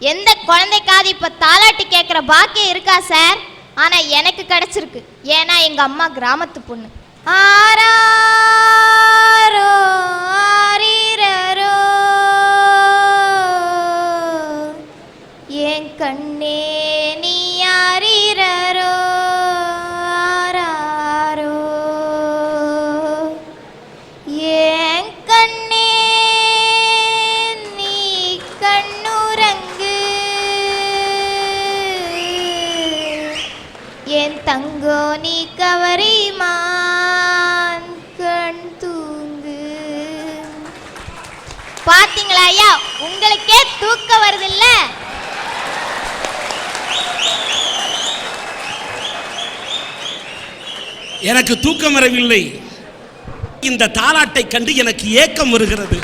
எந்த குழந்தைக்காவது இப்ப தாலாட்டு கேட்குற பாக்கியம் இருக்கா சார்? ஆனா எனக்கு கிடைச்சிருக்கு. ஏன்னா எங்க அம்மா கிராமத்து பொண்ணு. ஆராரோ ஆரிரரோ என் கண்ணே நீ ஆரிரரோ ஆராரோ என் கண்ணே நீ கண்ணுறங்கு என் தங்கோ நீ கவரிமான் கண் தூங்கு. பாத்தீங்களா ஐயா, உங்களுக்கே தூக்கம் வருது இல்ல? எனக்கு தூக்கம் வரவில்லை. இந்த தாலாட்டை கண்டு எனக்கு ஏக்கம் வருகிறது.